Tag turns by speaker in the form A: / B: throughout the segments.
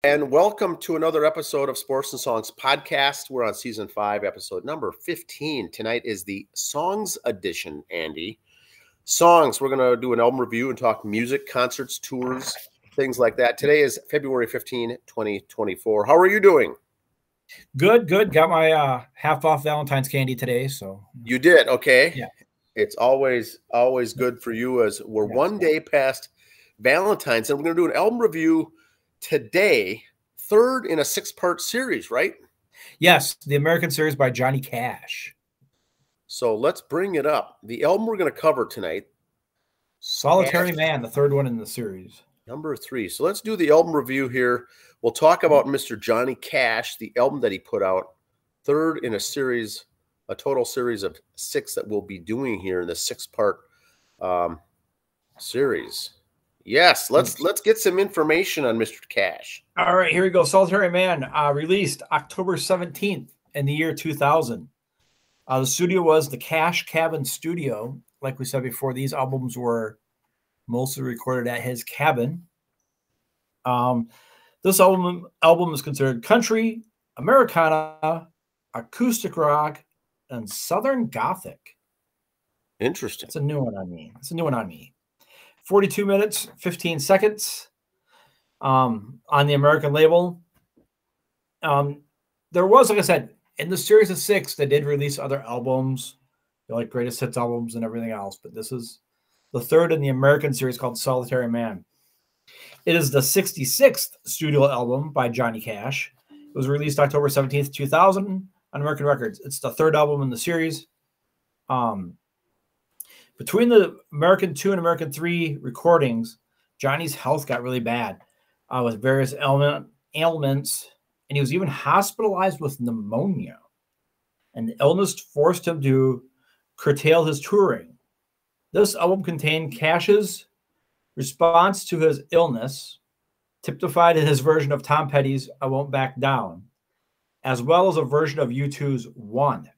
A: And welcome to another episode of Sports and Songs podcast. We're on season 5, episode number 15. Tonight is the Songs edition, Andy. Songs, we're going to do an album review and talk music, concerts, tours, things like that. Today is February 15, 2024. How are you doing?
B: Good. Got my half off Valentine's candy today. So
A: you did? Okay.
B: Yeah.
A: It's always good for you as we're one day past Valentine's, and we're going to do an album review today, third in a 6-part series, right?
B: Yes, the American series by Johnny Cash.
A: So let's bring it up. The album we're going to cover tonight,
B: Solitary Man, the third one in the series.
A: Number 3. So let's do the album review here. We'll talk about Mr. Johnny Cash, the album that he put out, third in a series, a total series of 6 that we'll be doing here in the 6-part series. Yes, let's get some information on Mr. Cash.
B: All right, here we go. Solitary Man, released October 17th in the year 2000. The studio was the Cash Cabin Studio. Like we said before, these albums were mostly recorded at his cabin. This album is considered country, Americana, acoustic rock, and Southern Gothic.
A: Interesting.
B: It's a new one on me. 42 minutes, 15 seconds on the American label. There was, like I said, in the series of 6, they did release other albums, like greatest hits albums and everything else. But this is the third in the American series called Solitary Man. It is the 66th studio album by Johnny Cash. It was released October 17th, 2000 on American Records. It's the third album in the series. Between the American 2 and American 3 recordings, Johnny's health got really bad with various ailments, and he was even hospitalized with pneumonia. And the illness forced him to curtail his touring. This album contained Cash's response to his illness, typified in his version of Tom Petty's I Won't Back Down, as well as a version of U2's One.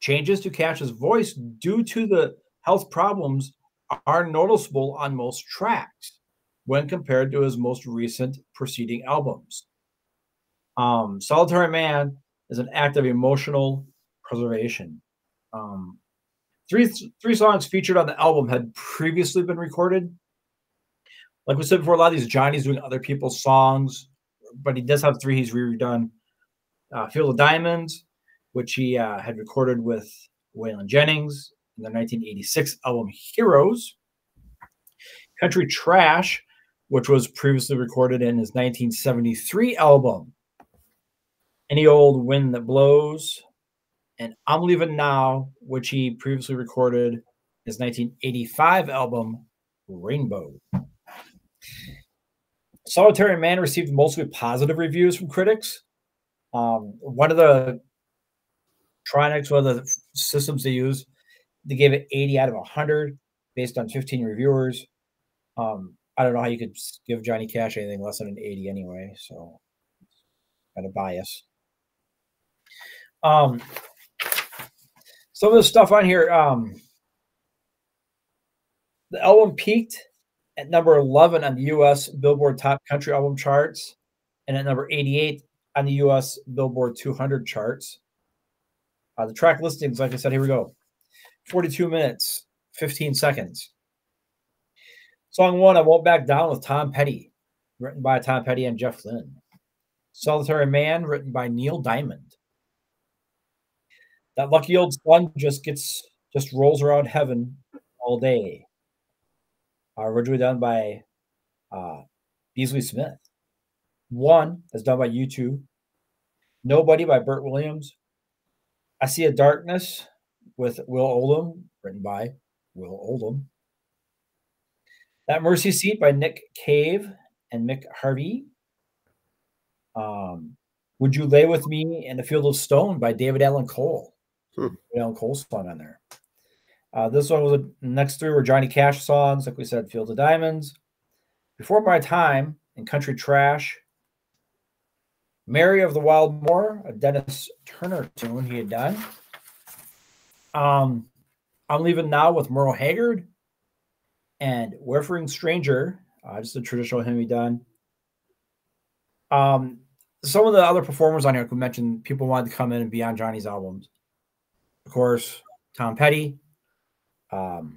B: Changes to Cash's voice due to the health problems are noticeable on most tracks when compared to his most recent preceding albums. Solitary Man is an act of emotional preservation. Three songs featured on the album had previously been recorded. Like we said before, a lot of these Johnny's doing other people's songs, but he does have 3 he's redone. Field of Diamonds, which he had recorded with Waylon Jennings in their 1986 album Heroes. Country Trash, which was previously recorded in his 1973 album Any Old Wind That Blows. And I'm Leaving Now, which he previously recorded his 1985 album Rainbow. Solitary Man received mostly positive reviews from critics. One of the systems they use, they gave it 80 out of 100 based on 15 reviewers. I don't know how you could give Johnny Cash anything less than an 80 anyway, so got a bias. Some of the stuff on here, the album peaked at number 11 on the U.S. Billboard Top Country Album charts and at number 88 on the U.S. Billboard 200 charts. The track listings, like I said, here we go. 42 minutes, 15 seconds. Song 1, I Won't Back Down with Tom Petty, written by Tom Petty and Jeff Lynne. Solitary Man, written by Neil Diamond. That Lucky Old Sun just rolls around heaven all day. Originally done by Beasley Smith. One is done by U2. Nobody by Burt Williams. I See a Darkness with Will Oldham, written by Will Oldham. That Mercy Seat by Nick Cave and Mick Harvey. Would You Lay With Me in a Field of Stone by David Allan Cole. David Allan Cole's song on there. This one was the next 3 were Johnny Cash songs, like we said, Field of Diamonds, Before My Time, and Country Trash. Mary of the Wild Moor, a Dennis Turner tune he had done. I'm Leaving Now with Merle Haggard. And Wayfaring Stranger, just a traditional hymn he done. Some of the other performers on here who mentioned people wanted to come in and be on Johnny's albums. Of course, Tom Petty, Merle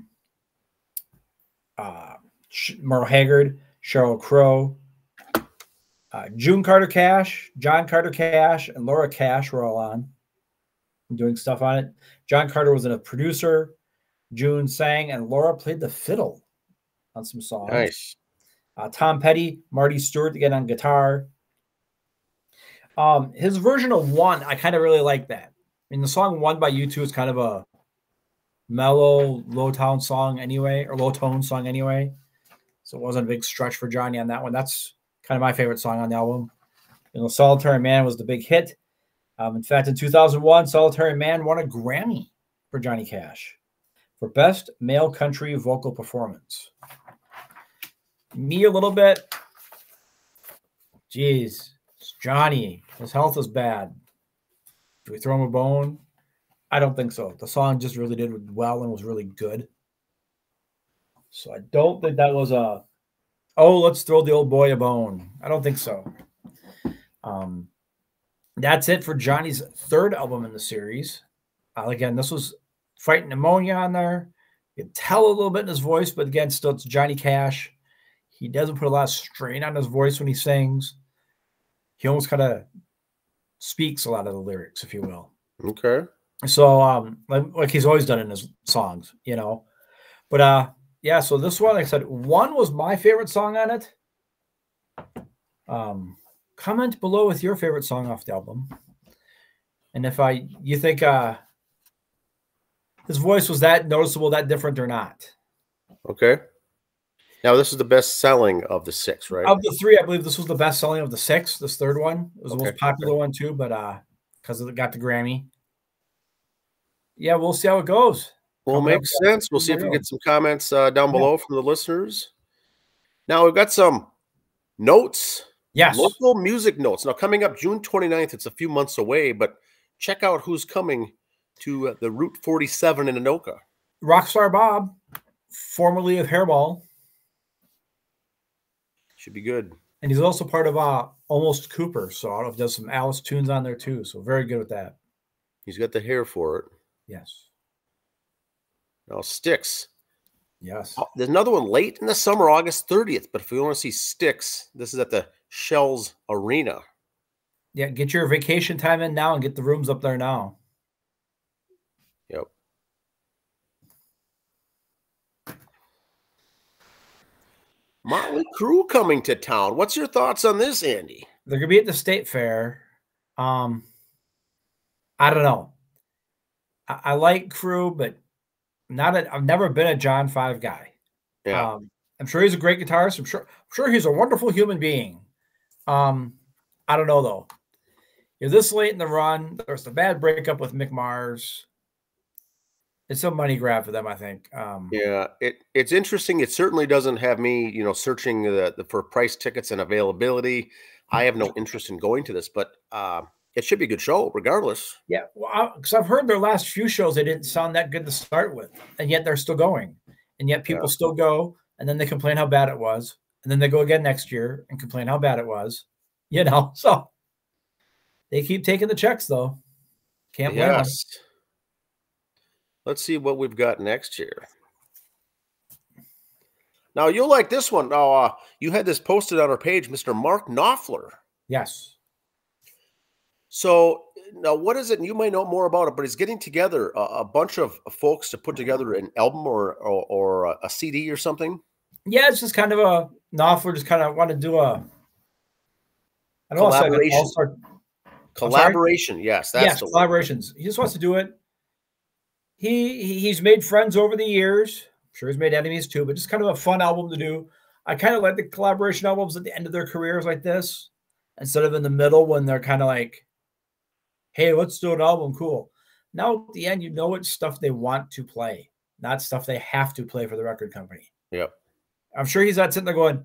B: Haggard, Sheryl Crow, June Carter Cash, John Carter Cash, and Laura Cash were all on doing stuff on it. John Carter was a producer. June sang, and Laura played the fiddle on some songs.
A: Nice.
B: Tom Petty, Marty Stewart again on guitar. His version of One, I kind of really like that. I mean, the song One by U2 is kind of a mellow, low-tone song anyway, or low-tone song anyway. So it wasn't a big stretch for Johnny on that one. That's kind of my favorite song on the album. You know, Solitary Man was the big hit. In fact, in 2001, Solitary Man won a Grammy for Johnny Cash for Best Male Country Vocal Performance. Me a little bit. Jeez, it's Johnny. His health is bad. Do we throw him a bone? I don't think so. The song just really did well and was really good. So I don't think that was let's throw the old boy a bone. I don't think so. That's it for Johnny's third album in the series. Again, this was Fighting Pneumonia on there. You can tell a little bit in his voice, but again, still it's Johnny Cash. He doesn't put a lot of strain on his voice when he sings. He almost kind of speaks a lot of the lyrics, if you will.
A: Okay.
B: So, like he's always done in his songs, you know. But yeah. So this one, like I said, One was my favorite song on it. Comment below with your favorite song off the album, and if you think his voice was that noticeable, that different or not.
A: Okay. Now, this is the best selling of the 6, right?
B: Of the 3, I believe this was the best selling of the 6. This third one was the most popular one too, but because it got the Grammy. Yeah, we'll see how it goes.
A: Well, makes sense. We'll see if we get some comments down below from the listeners. Now, we've got some notes.
B: Yes.
A: Local music notes. Now, coming up June 29th, it's a few months away, but check out who's coming to the Route 47 in Anoka.
B: Rockstar Bob, formerly of Hairball.
A: Should be good.
B: And he's also part of Almost Cooper, so I don't know if there's some Alice tunes on there too. So very good with that.
A: He's got the hair for it.
B: Yes.
A: Now, Styx.
B: Yes.
A: There's another one late in the summer, August 30th. But if you want to see Styx, this is at the Shells Arena.
B: Yeah, get your vacation time in now and get the rooms up there now.
A: Yep. Motley Crue coming to town. What's your thoughts on this, Andy?
B: They're going to be at the State Fair. I don't know. I like Crue, but I've never been a John 5 guy.
A: Yeah.
B: I'm sure he's a great guitarist. I'm sure he's a wonderful human being. I don't know though. You're this late in the run. There's the bad breakup with Mick Mars. It's a money grab for them, I think.
A: Yeah, it's interesting. It certainly doesn't have me, searching for price tickets and availability. I have no interest in going to this, but it should be a good show regardless.
B: Yeah, well, because I've heard their last few shows, they didn't sound that good to start with, and yet they're still going, and yet people still go, and then they complain how bad it was, and then they go again next year and complain how bad it was, So they keep taking the checks though. Can't blame them.
A: Let's see what we've got next year. Now, you'll like this one. Now, you had this posted on our page, Mr. Mark Knopfler.
B: Yes.
A: So, now what is it? And you might know more about it, but he's getting together a bunch of folks to put together an album or a CD or something.
B: Yeah, it's just kind of a Knopfler just kind of want to do a
A: collaboration. Collaboration, yes. That's the
B: collaborations. He just wants to do it. He's made friends over the years. I'm sure he's made enemies too, but just kind of a fun album to do. I kind of like the collaboration albums at the end of their careers like this, instead of in the middle when they're kind of like, hey, let's do an album, cool. Now at the end, it's stuff they want to play, not stuff they have to play for the record company.
A: Yep.
B: I'm sure he's not sitting there going,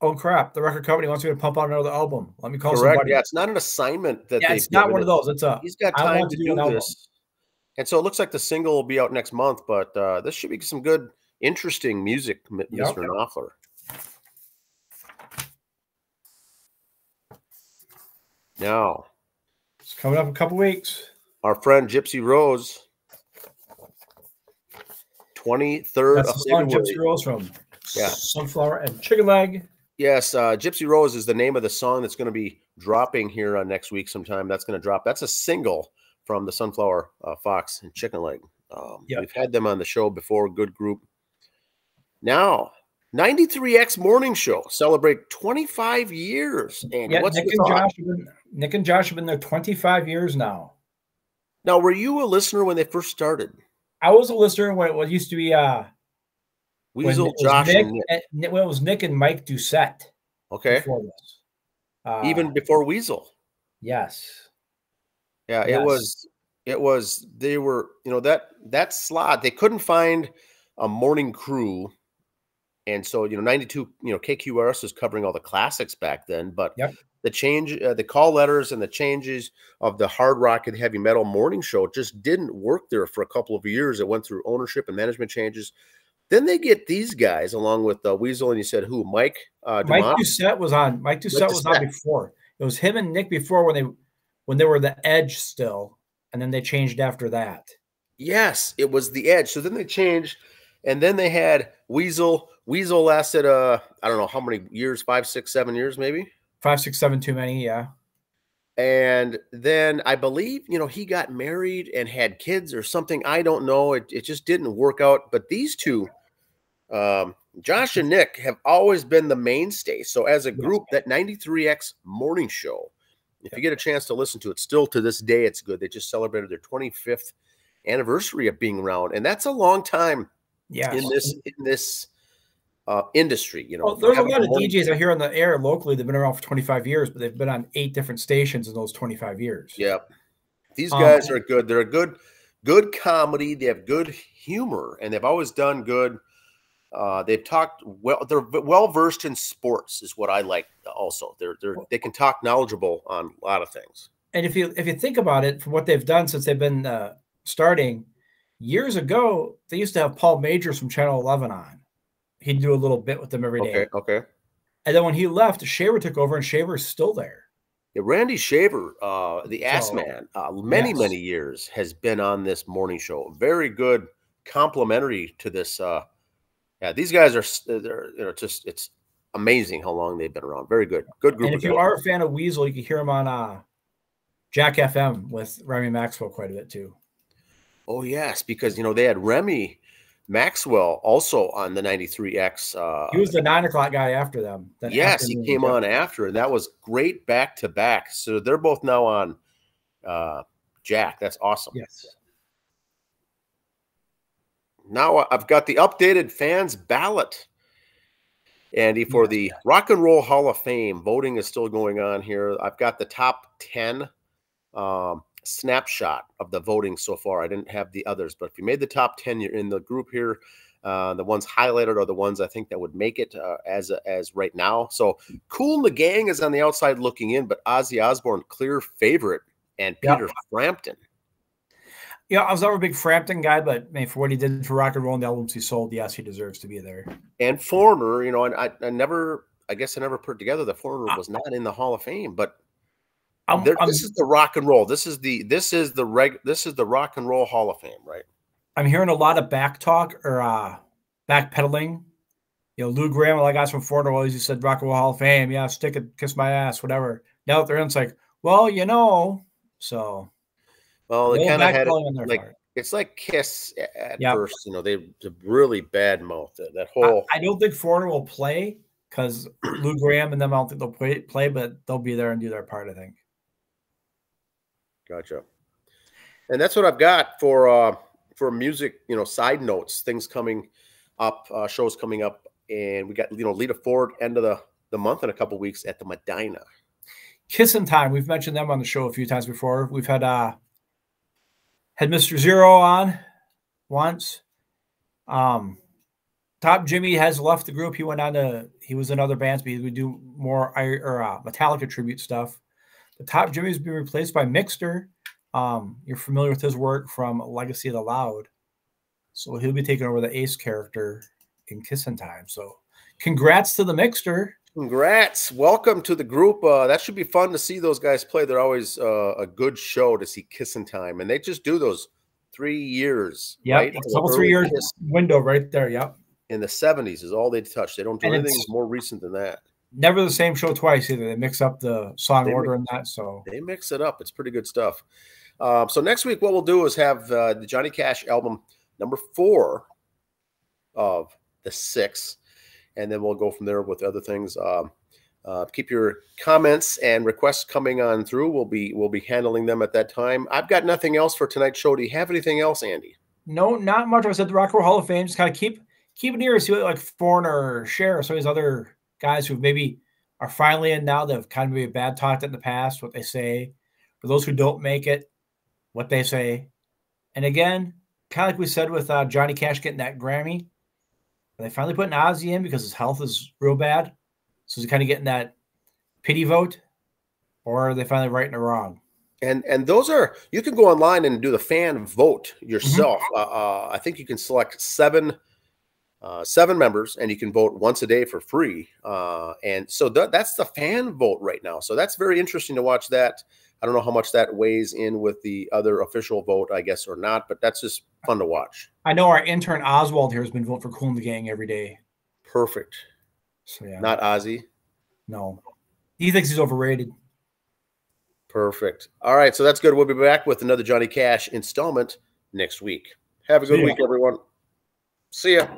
B: oh crap, the record company wants me to pump out another album. Let me call
A: Correct.
B: somebody.
A: Yeah, it's not an assignment that
B: it's not one of those.
A: He's got time to do this. And so it looks like the single will be out next month, but this should be some good, interesting music, Mr. Knopfler. Now,
B: It's coming up in a couple weeks.
A: our friend Gypsy Rose, 23rd
B: That's
A: of
B: the song
A: February.
B: Gypsy Rose from
A: Yeah.
B: Sunflower and Chicken Leg.
A: Yes, Gypsy Rose is the name of the song that's going to be dropping here on next week sometime. That's going to drop. That's a single from the Sunflower Fox and Chicken Leg. We've had them on the show before. Good group. Now, 93X Morning Show celebrate 25 years. And
B: Yeah,
A: what's
B: Nick and Josh have been there 25 years now.
A: Now, were you a listener when they first started?
B: I was a listener when it used to be
A: Weasel, Josh, and Nick.
B: When it was Nick and Mike Doucette.
A: Okay.
B: Before this.
A: Even before Weasel.
B: Yes.
A: Yeah, yes. They were, that slot, they couldn't find a morning crew. And so, 92, KQRS was covering all the classics back then, but the change, the call letters and the changes of the hard rock and heavy metal morning show just didn't work there for a couple of years. It went through ownership and management changes. Then they get these guys along with Weasel, and you said who? Mike
B: Doucette was on. Mike Doucette was on before. It was him and Nick before when they were the Edge still, and then they changed after that.
A: Yes, it was the Edge. So then they changed, and then they had Weasel. Weasel lasted I don't know how many years, 5, 6, 7 years, maybe
B: 5, 6, 7, too many, yeah.
A: And then I believe he got married and had kids or something. I don't know. It just didn't work out. But these two. Josh and Nick have always been the mainstay. So as a group, that 93X morning show, if you get a chance to listen to it, still to this day, it's good. They just celebrated their 25th anniversary of being around. And that's a long time in this industry.
B: Well, there's a lot of DJs out here on the air locally. They've been around for 25 years, but they've been on 8 different stations in those 25 years.
A: Yep. These guys are good. They're a good comedy. They have good humor, and they've always done good. They've talked well. They're well versed in sports, is what I like. Also, they can talk knowledgeable on a lot of things.
B: And if you think about it, from what they've done since they've been starting years ago, they used to have Paul Majors from Channel 11 on. He'd do a little bit with them every day.
A: Okay.
B: And then when he left, Shaver took over, and Shaver's still there.
A: Yeah, Randy Shaver, the Ass Man, many years has been on this morning show. Very good, complimentary to this. These guys are just it's amazing how long they've been around. Very good group.
B: And if you are a fan of Weasel, you can hear him on Jack FM with Remy Maxwell quite a bit too.
A: Oh yes, because they had Remy Maxwell also on the 93X.
B: He was the 9 o'clock guy after them.
A: Yes, he came on after, and that was great back to back. So they're both now on Jack. That's awesome.
B: Yes.
A: Now I've got the updated fans ballot, Andy, for the Rock and Roll Hall of Fame. Voting is still going on here. I've got the top 10 snapshot of the voting so far. I didn't have the others, but if you made the top 10, you're in the group here. The ones highlighted are the ones I think that would make it as right now. So Kool and the Gang is on the outside looking in, but Ozzy Osbourne, clear favorite, and Peter Frampton.
B: Yeah, I was never a big Frampton guy, but for what he did for rock and roll and the albums he sold, yes, he deserves to be there.
A: And Foreigner, and I guess I never put together the Foreigner was not in the Hall of Fame, but this is the rock and roll. This is the rock and roll Hall of Fame, right?
B: I'm hearing a lot of back talk or backpedaling. Lou Graham, like guys from Foreigner, always said Rock and Roll Hall of Fame. Yeah, stick it, kiss my ass, whatever. Now that they're in, it's like, so.
A: Well, they kind of had it it's like Kiss at first. They really bad mouth that whole.
B: I don't think Foreigner will play because Lou Graham and them. I don't think they'll play, but they'll be there and do their part. I think.
A: Gotcha. And that's what I've got for music. Side notes, things coming up, shows coming up, and we got Lita Ford end of the month in a couple weeks at the Medina.
B: Kissin' Time. We've mentioned them on the show a few times before. We've had Mr. Zero on once. Top Jimmy has left the group. He was in other bands, but he would do more Metallica tribute stuff. But Top Jimmy's been replaced by Mixter. You're familiar with his work from Legacy of the Loud. So he'll be taking over the Ace character in Kissin' Time. So congrats to the Mixter.
A: Congrats. Welcome to the group. That should be fun to see those guys play. They're always a good show to see Kissin' Time. And they just do those 3 years, right?
B: Couple 3 years window right there. Yep.
A: In the 70s is all they touch. They don't do anything more recent than that.
B: Never the same show twice either. They mix up the song order and that. So
A: they mix it up. It's pretty good stuff. So next week, what we'll do is have the Johnny Cash album number 4 of the 6. And then we'll go from there with other things. Keep your comments and requests coming on through. We'll be handling them at that time. I've got nothing else for tonight's show. Do you have anything else, Andy?
B: No, not much. I said the Rock and Roll Hall of Fame. Just kind of keep an ear, see what like Foreigner or Cher or some of these other guys who maybe are finally in now that have kind of maybe bad talked in the past, what they say. For those who don't make it, what they say. And again, kind of like we said with Johnny Cash getting that Grammy, are they finally putting Ozzy in because his health is real bad? So he's kind of getting that pity vote, or are they finally right and wrong?
A: And those are, you can go online and do the fan vote yourself. I think you can select seven members, and you can vote once a day for free. And so that's the fan vote right now. So that's very interesting to watch that. I don't know how much that weighs in with the other official vote, I guess, or not, but that's just fun to watch.
B: I know our intern Oswald here has been voting for Kool and the Gang every day.
A: Perfect.
B: So yeah.
A: Not Ozzy?
B: No. He thinks he's overrated.
A: Perfect. All right, so that's good. We'll be back with another Johnny Cash installment next week. Have a good week, everyone. See ya.